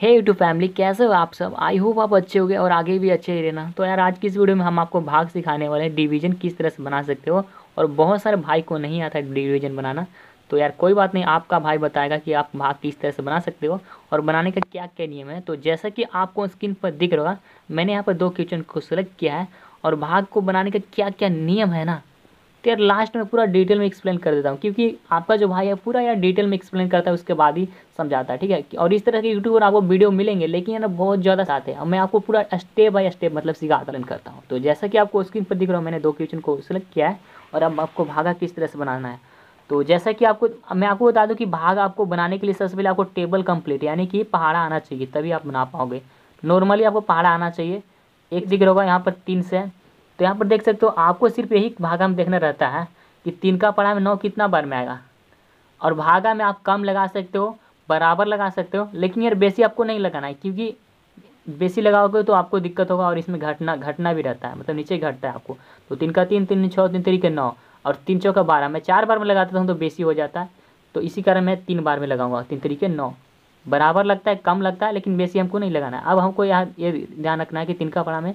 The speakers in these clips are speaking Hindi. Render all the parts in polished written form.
हे यूट्यूब फैमिली, कैसे हो आप सब। आई होप आप अच्छे होगे और आगे भी अच्छे ही रहना। तो यार आज की इस वीडियो में हम आपको भाग सिखाने वाले हैं, डिवीजन किस तरह से बना सकते हो। और बहुत सारे भाई को नहीं आता है डिवीजन बनाना। तो यार कोई बात नहीं, आपका भाई बताएगा कि आप भाग किस तरह से बना सकते हो और बनाने का क्या क्या नियम है। तो जैसा कि आपको स्क्रीन पर दिख रहा होगा, मैंने यहाँ पर 2 क्वेश्चन को सिलेक्ट किया है और भाग को बनाने का क्या क्या नियम है ना, तो यार लास्ट में पूरा डिटेल में एक्सप्लेन कर देता हूँ, क्योंकि आपका जो भाई है पूरा यार डिटेल में एक्सप्लेन करता है, उसके बाद ही समझाता है, ठीक है। और इस तरह के यूट्यूबर आपको वीडियो मिलेंगे, लेकिन है ना बहुत ज़्यादा आते हैं। मैं आपको पूरा स्टेप बाय स्टेप मतलब सिखाता करता हूँ। तो जैसा कि आपको स्क्रीन पर दिख रहा हूँ, मैंने 2 क्वेश्चन को सिलेक्ट किया है और अब आपको भागा किस तरह से बनाना है। तो जैसा कि मैं आपको बता दूं कि भाग आपको बनाने के लिए सबसे पहले आपको टेबल कंप्लीट यानी कि पहाड़ा आना चाहिए, तभी आप बना पाओगे। नॉर्मली आपको पहाड़ा आना चाहिए। एक जिक्र होगा यहाँ पर 3 से, तो यहाँ पर देख सकते हो आपको सिर्फ यही भागा में देखना रहता है कि 3 का पढ़ा में 9 कितना बार में आएगा। और भागा में आप कम लगा सकते हो, बराबर लगा सकते हो, लेकिन यार बेसी आपको नहीं लगाना है, क्योंकि बेसी लगाओगे तो आपको दिक्कत होगा और इसमें घटना भी रहता है, मतलब नीचे घटता है आपको। तो 3 का 3, 3 6, 3 तरीके 9 और 3 चौका 12। मैं 4 बार में लगाता हूँ तो बेसी हो जाता है, तो इसी कारण मैं 3 बार में लगाऊंगा। 3 तरीके 9 बराबर लगता है, कम लगता है, लेकिन बेसी हमको नहीं लगाना है। अब हमको यहाँ ये ध्यान रखना है कि 3 का पढ़ा में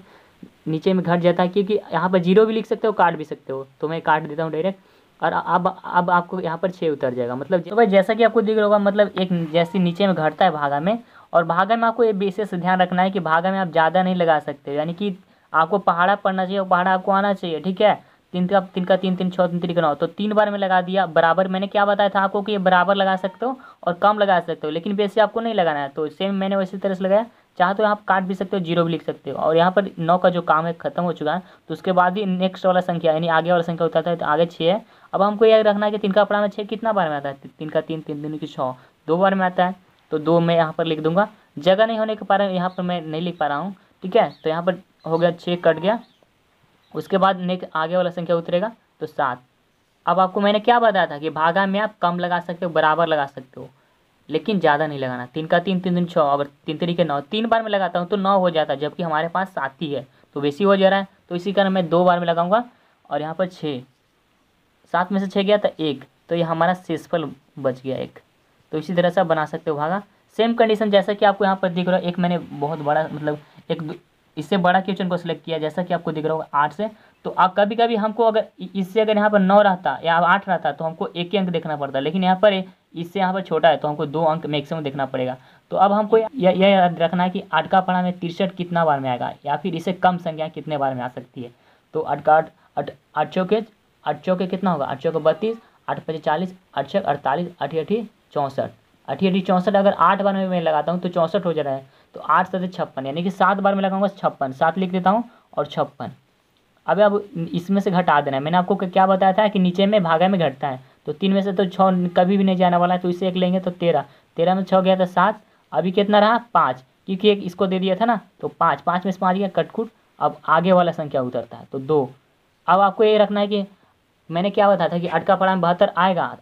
नीचे में घट जाता है, क्योंकि यहाँ पर 0 भी लिख सकते हो, काट भी सकते हो, तो मैं काट देता हूँ डायरेक्ट। और अब आपको यहाँ पर 6 उतर जाएगा। मतलब तो भाई जैसा कि आपको दिख रहा होगा, मतलब एक जैसे नीचे में घटता है भागा में। और भागा में आपको ये विशेष ध्यान रखना है कि भागा में आप ज़्यादा नहीं लगा सकते, यानी कि आपको पहाड़ा पढ़ना चाहिए और पहाड़ा आपको आना चाहिए, ठीक है। 3 3 6 3 तरीके 9, तो 3 बार में लगा दिया। बराबर मैंने क्या बताया था आपको कि ये बराबर लगा सकते हो और कम लगा सकते हो, लेकिन बेसी आपको नहीं लगाना है। तो सेम मैंने वैसी तरह से लगाया। चाहे तो आप काट भी सकते हो, 0 भी लिख सकते हो। और यहाँ पर 9 का जो काम है खत्म हो चुका है, तो उसके बाद ही नेक्स्ट वाला संख्या यानी आगे वाला संख्या उतरता है, तो आगे 6 है। अब हमको यह रखना है कि 3 का पढ़ा में 6 कितना बार में आता है। 3 का 3, 3 दूनी की 6, 2 बार में आता है। तो 2 मैं यहाँ पर लिख दूंगा, जगह नहीं होने के कारण यहाँ पर मैं नहीं लिख पा रहा हूँ, ठीक है। तो यहाँ पर हो गया 6 कट गया। उसके बाद नेक्स्ट आगे वाला संख्या उतरेगा तो 7। अब आपको मैंने क्या बताया था कि भागा में आप कम लगा सकते हो, बराबर लगा सकते हो, लेकिन ज़्यादा नहीं लगाना। 3 का 3, 3 दूनी 6 और 3 तरीके 9। 3 बार में लगाता हूँ तो 9 हो जाता है, जबकि हमारे पास 7 ही है, तो बेसी हो जा रहा है। तो इसी कारण मैं 2 बार में लगाऊंगा। और यहाँ पर 6, 7 में से 6 गया तो 1, तो ये हमारा शेषफल बच गया 1। तो इसी तरह से आप बना सकते हो भागा। सेम कंडीशन जैसा कि आपको यहाँ पर दिख रहा है। एक मैंने बहुत बड़ा मतलब इससे बड़ा क्वेश्चन को सिलेक्ट किया, जैसा कि आपको दिख रहा होगा 8 से। तो आप कभी कभी हमको अगर इससे अगर यहाँ पर 9 रहता या 8 रहता तो हमको एक ही अंक देखना पड़ता, लेकिन यहाँ पर इससे यहाँ पर छोटा है तो हमको 2 अंक मैक्सिमम देखना पड़ेगा। तो अब हमको यह याद रखना है कि 8 का पढ़ा में 63 कितना बार में आएगा, या फिर इससे कम संख्या कितने बार में आ सकती है। तो 8 का 8 चौके कितना होगा, 8 चौके 32, 8 पचे 40, 8 छक 48, 8 8 64, 8 8 64। अगर 8 बार में मैं लगाता हूँ तो 64 हो जा रहा है। तो 8 7 56, यानी कि 7 बार में लगाऊंगा 56, 7 लिख देता हूँ और 56। अब इसमें से घटा देना है। मैंने आपको क्या बताया था कि नीचे में भागा में घटता है, तो 3 में से तो 6 कभी भी नहीं जाने वाला है, तो इसे 1 लेंगे तो 13, 13 में 6 गया तो 7। अभी कितना रहा 5, क्योंकि एक इसको दे दिया था ना, तो 5, 5 में से 5 गया कटकुट। अब आगे वाला संख्या उतरता है तो 2। अब आपको ये रखना है कि मैंने क्या बताया था कि 8 का पढ़ा में 72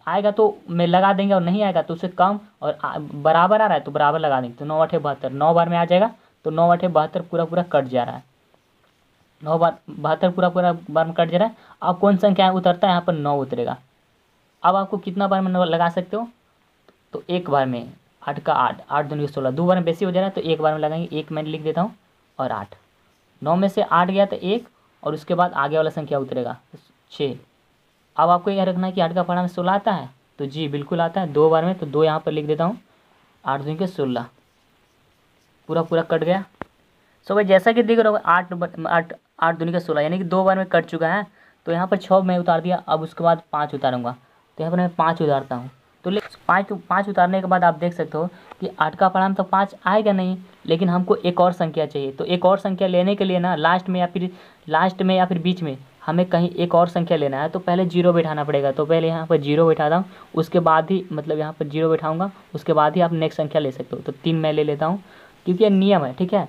आएगा तो मैं लगा देंगे, और नहीं आएगा तो उससे कम और बराबर आ रहा है तो बराबर लगा देंगे। तो 9 8 72, 9 बार में आ जाएगा, तो 9 8 72 पूरा कट जा रहा है। 9 बार 72 पूरा बार में कट जा रहा है। अब कौन संख्या उतरता है, यहाँ पर 9 उतरेगा। अब आपको कितना बार में लगा सकते हो, तो 1 बार में। 8 का 8, 8 दूनी 16, 2 बार में बेसी हो जा रहा है तो 1 बार में लगाएंगे। 1 मैंने लिख देता हूँ और 8, 9 में से 8 गया तो 1, और उसके बाद आगे वाला संख्या उतरेगा 6। अब आपको यह रखना है कि 8 का पढ़ा में 16 आता है, तो जी बिल्कुल आता है 2 बार में, तो 2 यहाँ पर लिख देता हूँ। 8 दूनी के 16, पूरा कट गया। सो भाई जैसा कि दिख रहा होगा 8 दूनी का 16, यानी कि 2 बार में कट चुका है। तो यहाँ पर 6 मैं उतार दिया। अब उसके बाद 5 उतारूंगा, तो यहाँ पर मैं 5 उतारता हूँ। तो 5 उतारने के बाद आप देख सकते हो कि 8 का पढ़ा में तो 5 आएगा नहीं, लेकिन हमको एक और संख्या चाहिए। तो एक और संख्या लेने के लिए ना लास्ट में या फिर बीच में हमें कहीं एक और संख्या लेना है, तो पहले 0 बैठाना पड़ेगा। तो पहले यहाँ पर 0 बैठाता हूँ, उसके बाद ही मतलब यहाँ पर 0 बैठाऊँगा, उसके बाद ही आप नेक्स्ट संख्या ले सकते हो। तो 3 मैं ले लेता हूँ, क्योंकि ये नियम है, ठीक है।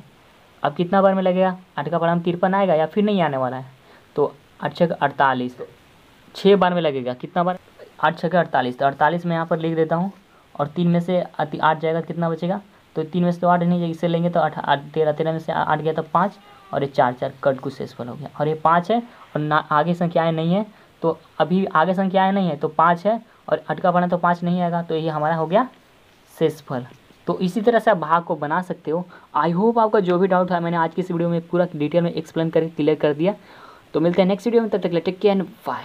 अब कितना बार में लगेगा, 8 का पढ़ा में 53 आएगा या फिर नहीं आने वाला है। तो 8 छक 48, 6 बार में लगेगा। कितना बार, 8 छक 48, तो 48 में यहाँ पर लिख देता हूँ। और 3 में से 8 जाएगा, कितना बचेगा, तो 3 में से तो 8 नहीं जाएगा, इससे लेंगे तो 8 13, 13 में से 8 गया तो 5, और ये 4 4 कट कुछ शेषफल हो गया। और ये 5 है और ना आगे संख्याएँ नहीं है, तो अभी आगे संख्याएँ नहीं है तो 5 है, और 8 का पढ़ा तो 5 नहीं आएगा, तो ये हमारा हो गया शेषफल। तो इसी तरह से आप भाग को बना सकते हो। आई होप आपका जो भी डाउट था मैंने आज की इस वीडियो में पूरा डिटेल में एक्सप्लेन करके क्लियर कर दिया। तो मिलते हैं नेक्स्ट वीडियो में, तब तक के लिए टेक केयर एंड बाय।